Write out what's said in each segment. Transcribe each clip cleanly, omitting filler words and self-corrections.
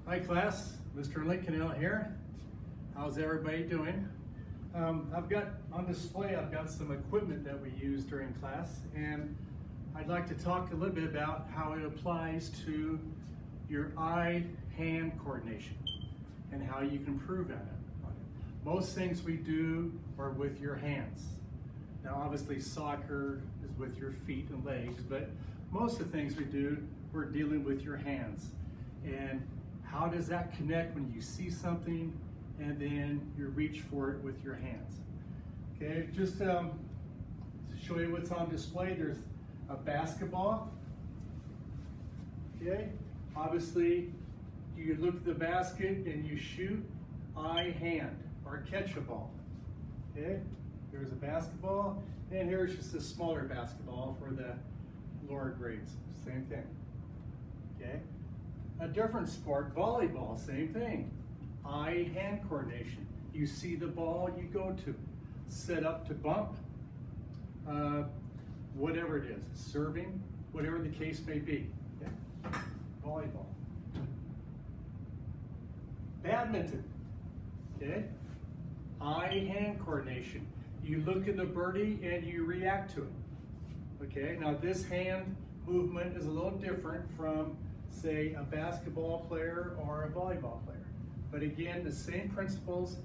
Hi class, Mr. Lincoln out here. How's everybody doing? I've got on display, I've got some equipment that we use during class, and I'd like to talk a little bit about how it applies to your eye-hand coordination and how you can improve at it. Most things we do are with your hands. Now obviously soccer is with your feet and legs, but most of the things we do, we're dealing with your hands. And how does that connect when you see something and then you reach for it with your hands? Okay, just to show you what's on display, there's a basketball. Okay, obviously you look at the basket and you shoot eye-hand or catch a ball. Okay, there's a basketball, and here's just a smaller basketball for the lower grades. Same thing. Okay. A different sport, volleyball, same thing. Eye-hand coordination. You see the ball, you go to. Set up to bump, whatever it is, serving, whatever the case may be. Okay. Volleyball. Badminton. Okay. Eye-hand coordination. You look at the birdie and you react to it. Okay. Now this hand movement is a little different from, say, a basketball player or a volleyball player. But again, the same principles.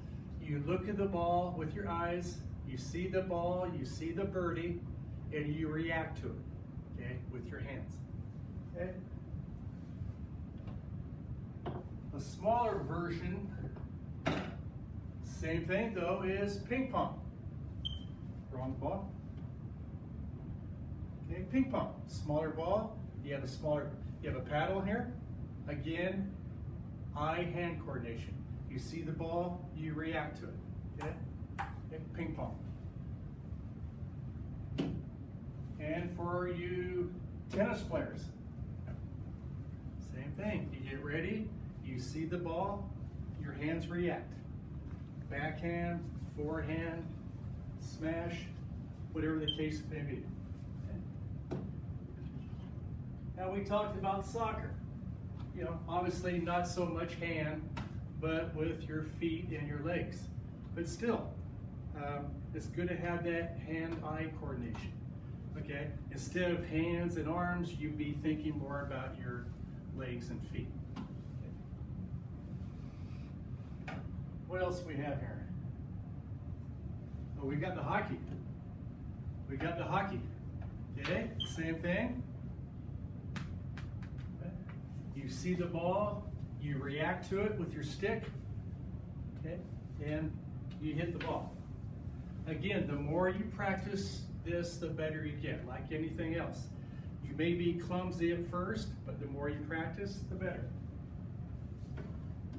You look at the ball with your eyes, you see the ball, you see the birdie, and you react to it, okay, with your hands. Okay? A smaller version, same thing though, is ping pong. Wrong ball. Okay, ping pong, smaller ball, you have a paddle here. Again, eye-hand coordination. You see the ball, you react to it. Okay? Okay, ping pong. And for you tennis players, same thing. You get ready, you see the ball, your hands react. Backhand, forehand, smash, whatever the case may be. Now we talked about soccer. You know, obviously not so much hand, but with your feet and your legs. But still, it's good to have that hand-eye coordination. Okay, instead of hands and arms, you'd be thinking more about your legs and feet. Okay. What else do we have here? Oh, we got the hockey. We got the hockey. Okay, same thing. You see the ball, you react to it with your stick, okay, and you hit the ball. Again, the more you practice this, the better you get, like anything else. You may be clumsy at first, but the more you practice, the better.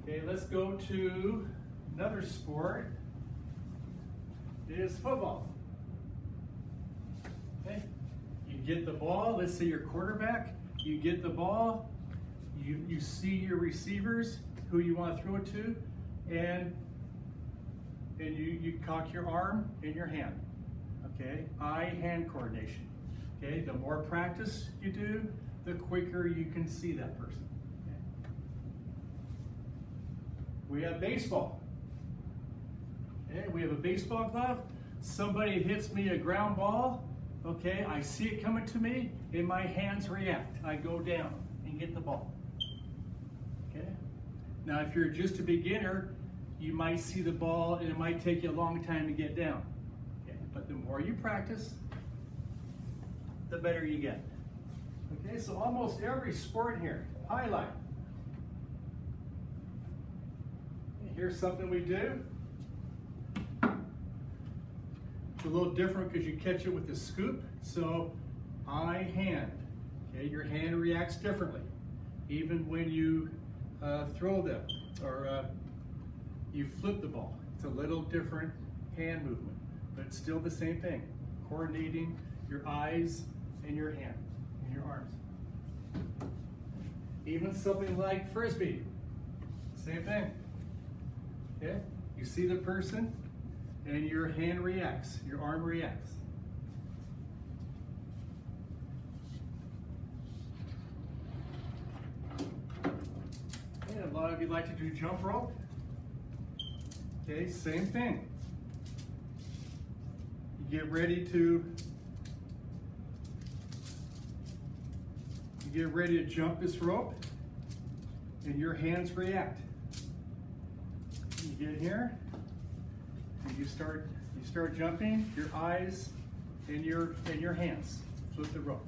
Okay, let's go to another sport. It is football. Okay, you get the ball, let's say you're quarterback, you get the ball, you see your receivers, who you want to throw it to, and you cock your arm and your hand. Okay, eye-hand coordination. Okay, the more practice you do, the quicker you can see that person. Okay. We have baseball. Okay, we have a baseball glove. Somebody hits me a ground ball. Okay, I see it coming to me, and my hands react. I go down and get the ball. Okay. Now, if you're just a beginner, you might see the ball and it might take you a long time to get down. Okay. But the more you practice, the better you get. Okay, so almost every sport here, highlight. Here's something we do. It's a little different because you catch it with the scoop. So eye-hand. Okay, your hand reacts differently. Even when you throw them or you flip the ball. It's a little different hand movement, but it's still the same thing. Coordinating your eyes and your hand and your arms. Even something like Frisbee, same thing. Okay, you see the person and your hand reacts, your arm reacts. lot of you like to do jump rope. Okay, same thing. You get ready to jump this rope, and your hands react. You get here, and you start jumping. Your eyes and your hands flip the rope.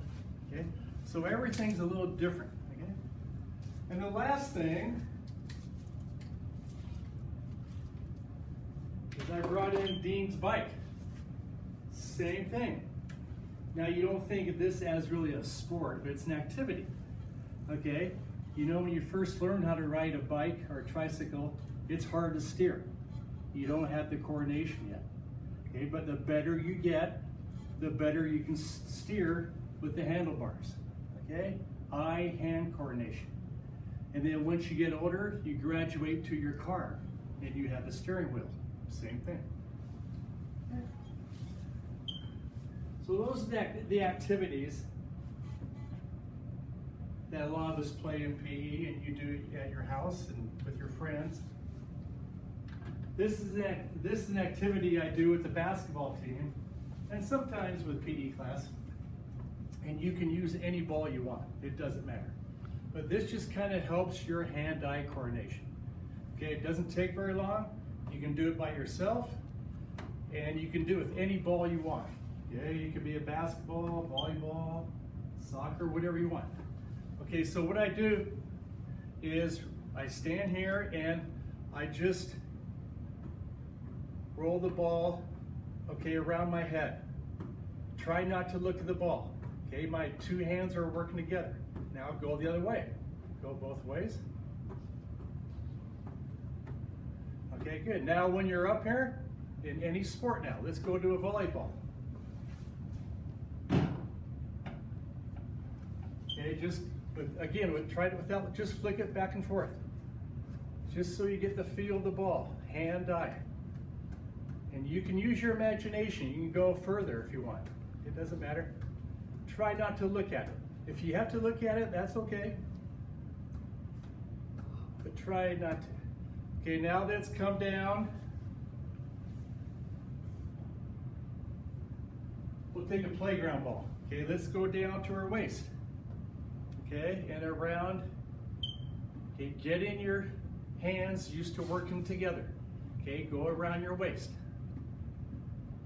Okay, so everything's a little different. Okay, and the last thing is I brought in Dean's bike. Same thing. Now you don't think of this as really a sport, but it's an activity. Okay, you know when you first learn how to ride a bike or a tricycle, it's hard to steer. You don't have the coordination yet. Okay, but the better you get, the better you can steer with the handlebars. Okay, eye-hand coordination. And then once you get older, you graduate to your car and you have the steering wheel. Same thing. So those are the activities that a lot of us play in PE and you do at your house and with your friends. This is an activity I do with the basketball team and sometimes with PE class. And you can use any ball you want. It doesn't matter. But this just kind of helps your hand-eye coordination. Okay, it doesn't take very long. You can do it by yourself and you can do it with any ball you want. Okay, you could be a basketball, volleyball, soccer, whatever you want. Okay, so what I do is I stand here and I just roll the ball, okay, around my head. Try not to look at the ball. Okay, my two hands are working together. Now go the other way. Go both ways. Okay, good. Now when you're up here, in any sport now, let's go to a volleyball. Okay, just, again, try it without, just flick it back and forth. Just so you get the feel of the ball, hand-eye. And you can use your imagination. You can go further if you want. It doesn't matter. Try not to look at it. If you have to look at it, that's okay. But try not to. Okay, now that's come down. We'll take a playground ball. Okay, let's go down to our waist. Okay, and around. Okay, get in your hands used to working together. Okay, go around your waist.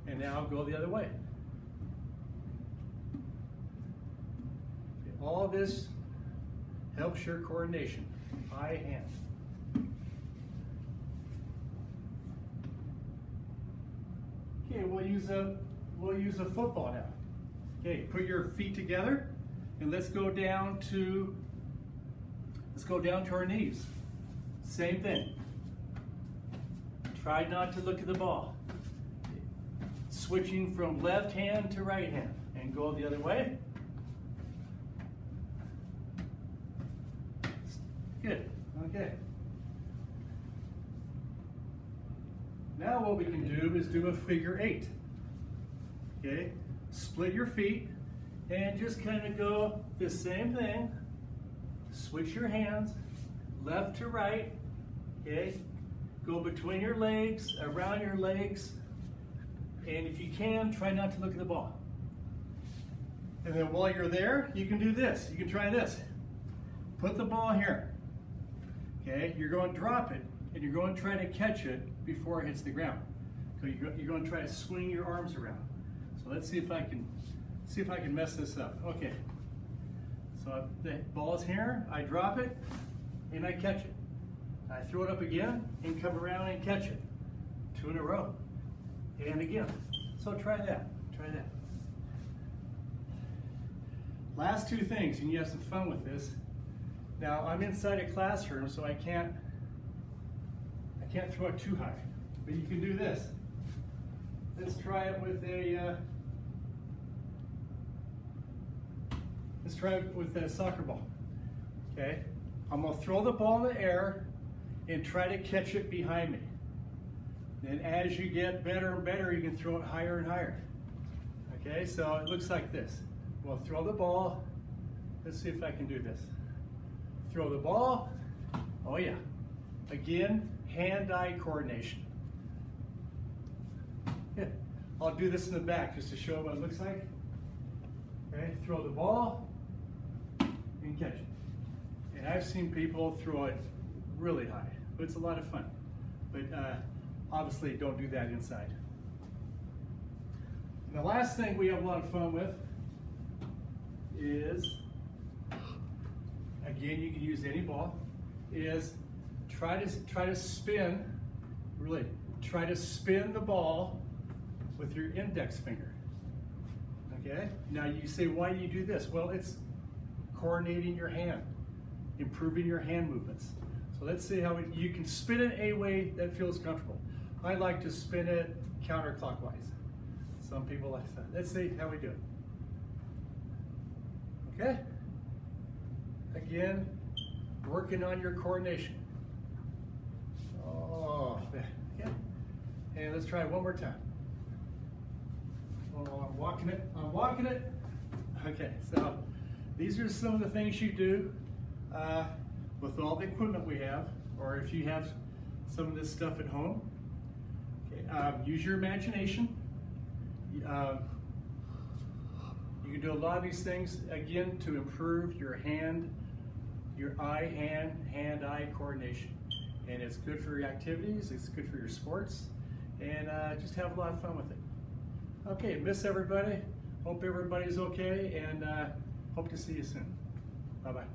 And now go the other way. Okay, all of this helps your coordination, eye-hand. Okay, we'll use a football now. Okay, put your feet together and let's go down to our knees. Same thing. Try not to look at the ball. Switching from left hand to right hand and go the other way. Good. Okay. Now what we can do is do a figure 8. Okay? Split your feet and just kind of go the same thing. Switch your hands left to right. Okay? Go between your legs, around your legs, and if you can, try not to look at the ball. And then while you're there, you can do this. You can try this. Put the ball here. Okay? You're going to drop it, and you're going to try to catch it before it hits the ground. So you're going to try to swing your arms around. So let's see if I can mess this up. Okay. So the ball's here. I drop it, and I catch it. I throw it up again and come around and catch it. 2 in a row. And again. So try that. Try that. Last 2 things, and you have some fun with this. Now I'm inside a classroom, so I can't throw it too high. But you can do this. Let's try it with a soccer ball. Okay? I'm gonna throw the ball in the air and try to catch it behind me. Then as you get better and better, you can throw it higher and higher. Okay, so it looks like this. We'll throw the ball. Let's see if I can do this. Throw the ball. Oh yeah, Again, hand-eye coordination. Yeah. I'll do this in the back just to show what it looks like. Okay, throw the ball and catch it. And I've seen people throw it really high. It's a lot of fun. But obviously don't do that inside. And the last thing we have a lot of fun with is, again, you can use any ball, is try to spin, really, try to spin the ball with your index finger. Okay? Now you say, why do you do this? Well, it's coordinating your hand, improving your hand movements. So let's see how you can spin it a way that feels comfortable. I like to spin it counterclockwise. Some people like that. Let's see how we do it. Okay? Again, working on your coordination. Oh, yeah. And let's try it one more time. Oh, I'm walking it. I'm walking it. Okay, so these are some of the things you do with all the equipment we have, or if you have some of this stuff at home. Okay, use your imagination. You can do a lot of these things, again, to improve your hand-eye coordination. And it's good for your activities, it's good for your sports, and just have a lot of fun with it. Okay, miss everybody. Hope everybody's okay, and hope to see you soon. Bye-bye.